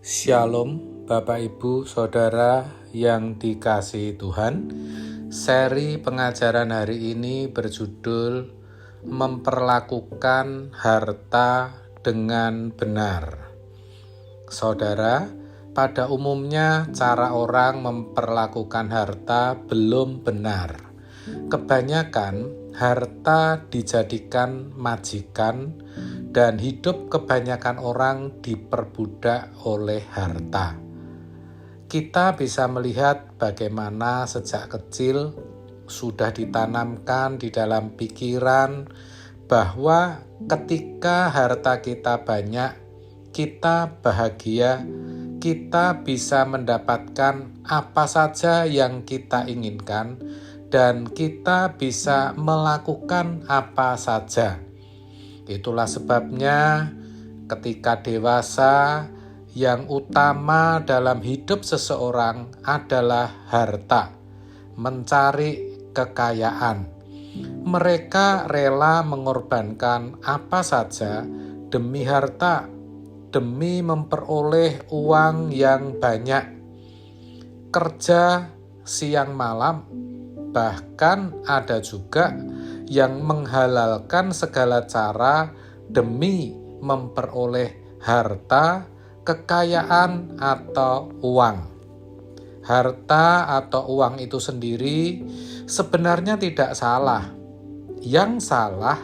Shalom Bapak Ibu Saudara yang dikasihi Tuhan. Seri pengajaran hari ini berjudul Memperlakukan Harta dengan Benar. Saudara, pada umumnya cara orang memperlakukan harta belum benar. Kebanyakan harta dijadikan majikan dan hidup kebanyakan orang diperbudak oleh harta. Kita bisa melihat bagaimana sejak kecil sudah ditanamkan di dalam pikiran bahwa ketika harta kita banyak, kita bahagia, kita bisa mendapatkan apa saja yang kita inginkan, dan kita bisa melakukan apa saja. Itulah sebabnya ketika dewasa, yang utama dalam hidup seseorang adalah harta, mencari kekayaan. Mereka rela mengorbankan apa saja demi harta, demi memperoleh uang yang banyak. Kerja siang malam, bahkan ada juga yang menghalalkan segala cara demi memperoleh harta, kekayaan, atau uang. Harta atau uang itu sendiri sebenarnya tidak salah. Yang salah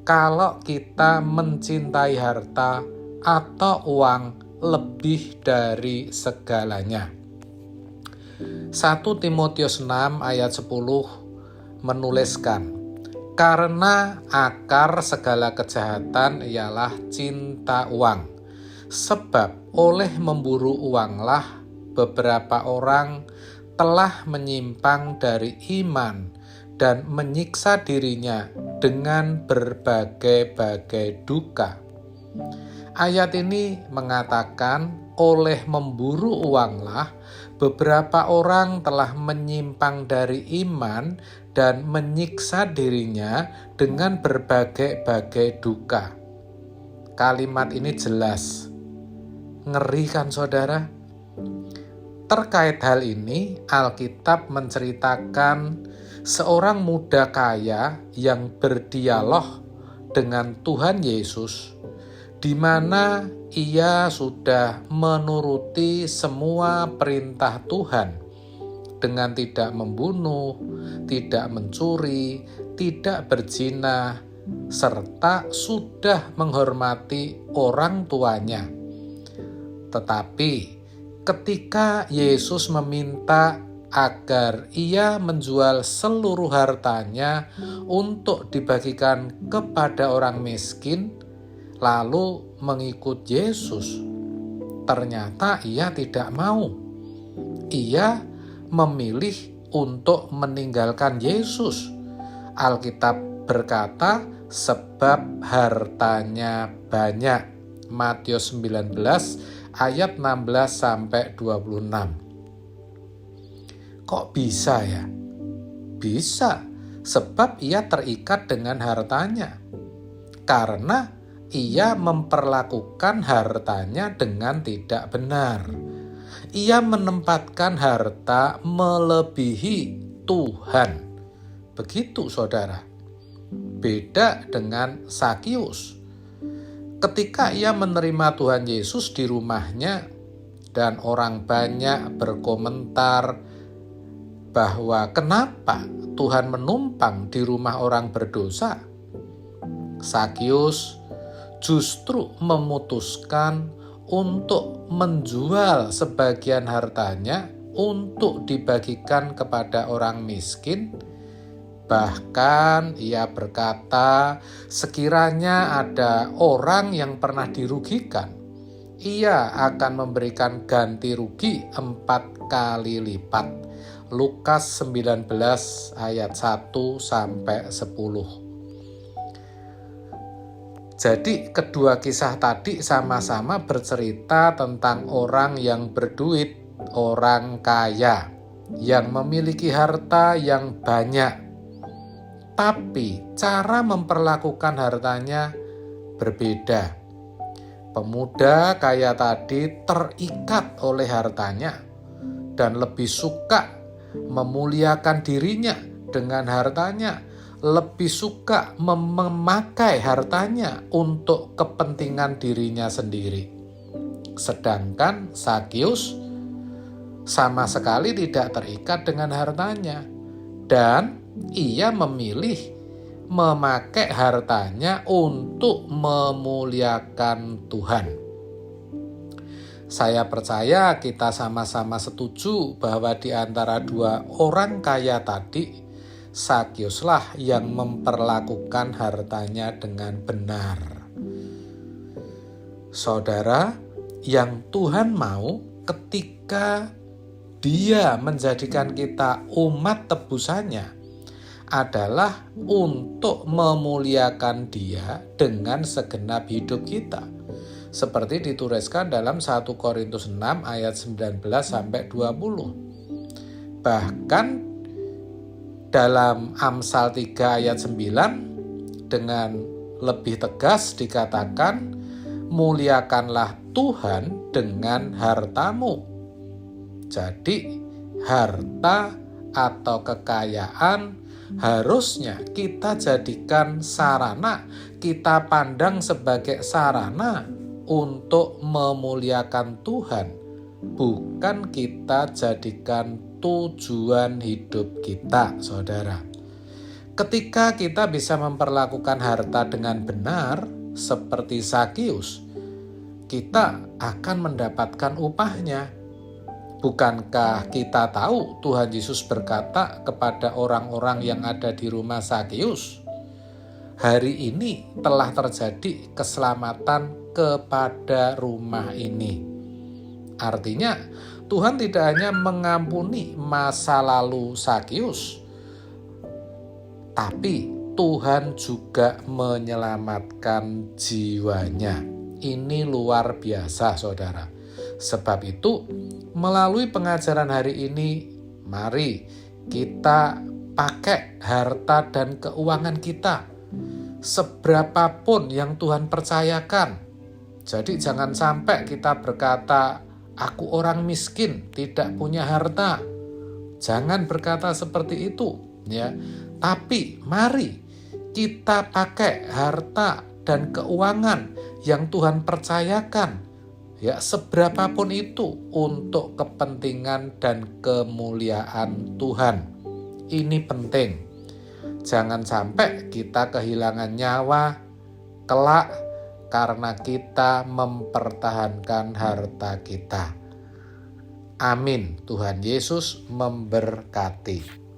kalau kita mencintai harta atau uang lebih dari segalanya. 1 Timotius 6 ayat 10 menuliskan, karena akar segala kejahatan ialah cinta uang. Sebab oleh memburu uanglah beberapa orang telah menyimpang dari iman dan menyiksa dirinya dengan berbagai-bagai duka. Ayat ini mengatakan oleh memburu uanglah beberapa orang telah menyimpang dari iman dan menyiksa dirinya dengan berbagai-bagai duka. Kalimat ini jelas. Ngeri kan saudara? Terkait hal ini, Alkitab menceritakan seorang muda kaya yang berdialog dengan Tuhan Yesus, di mana ia sudah menuruti semua perintah Tuhan dengan tidak membunuh, tidak mencuri, tidak berzina, serta sudah menghormati orang tuanya. Tetapi ketika Yesus meminta agar ia menjual seluruh hartanya untuk dibagikan kepada orang miskin, lalu mengikut Yesus, ternyata ia tidak mau. Ia memilih untuk meninggalkan Yesus. Alkitab berkata, sebab hartanya banyak. Matius 19 ayat 16-26. Kok bisa ya? Bisa, sebab ia terikat dengan hartanya. Karena ia memperlakukan hartanya dengan tidak benar. Ia menempatkan harta melebihi Tuhan. Begitu saudara. Beda dengan Zakius. Ketika ia menerima Tuhan Yesus di rumahnya dan orang banyak berkomentar bahwa kenapa Tuhan menumpang di rumah orang berdosa, Zakius justru memutuskan untuk menjual sebagian hartanya untuk dibagikan kepada orang miskin. Bahkan ia berkata, sekiranya ada orang yang pernah dirugikan, ia akan memberikan ganti rugi 4 kali lipat. Lukas 19 ayat 1-10. Jadi kedua kisah tadi sama-sama bercerita tentang orang yang berduit, orang kaya, yang memiliki harta yang banyak. Tapi cara memperlakukan hartanya berbeda. Pemuda kaya tadi terikat oleh hartanya dan lebih suka memuliakan dirinya dengan hartanya, lebih suka memakai hartanya untuk kepentingan dirinya sendiri. Sedangkan Zakius sama sekali tidak terikat dengan hartanya dan ia memilih memakai hartanya untuk memuliakan Tuhan. Saya percaya kita sama-sama setuju bahwa di antara dua orang kaya tadi, Zakiuslah yang memperlakukan hartanya dengan benar. Saudara, yang Tuhan mau ketika Dia menjadikan kita umat tebusannya adalah untuk memuliakan Dia dengan segenap hidup kita. Seperti dituliskan dalam 1 Korintus 6 ayat 19 sampai 20. Bahkan dalam Amsal 3 ayat 9 dengan lebih tegas dikatakan, muliakanlah Tuhan dengan hartamu. Jadi harta atau kekayaan harusnya kita jadikan sarana, kita pandang sebagai sarana untuk memuliakan Tuhan, bukan kita jadikan tujuan hidup kita, saudara. Ketika kita bisa memperlakukan harta dengan benar, seperti Zakius, kita akan mendapatkan upahnya. Bukankah kita tahu Tuhan Yesus berkata kepada orang-orang yang ada di rumah Zakius, hari ini telah terjadi keselamatan kepada rumah ini. Artinya Tuhan tidak hanya mengampuni masa lalu Zakius, tapi Tuhan juga menyelamatkan jiwanya. Ini luar biasa, saudara. Sebab itu, melalui pengajaran hari ini, mari kita pakai harta dan keuangan kita seberapapun yang Tuhan percayakan. Jadi jangan sampai kita berkata, aku orang miskin, tidak punya harta. Jangan berkata seperti itu, ya. Tapi mari kita pakai harta dan keuangan yang Tuhan percayakan, ya, seberapapun itu untuk kepentingan dan kemuliaan Tuhan. Ini penting. Jangan sampai kita kehilangan nyawa kelak karena kita mempertahankan harta kita. Amin. Tuhan Yesus memberkati.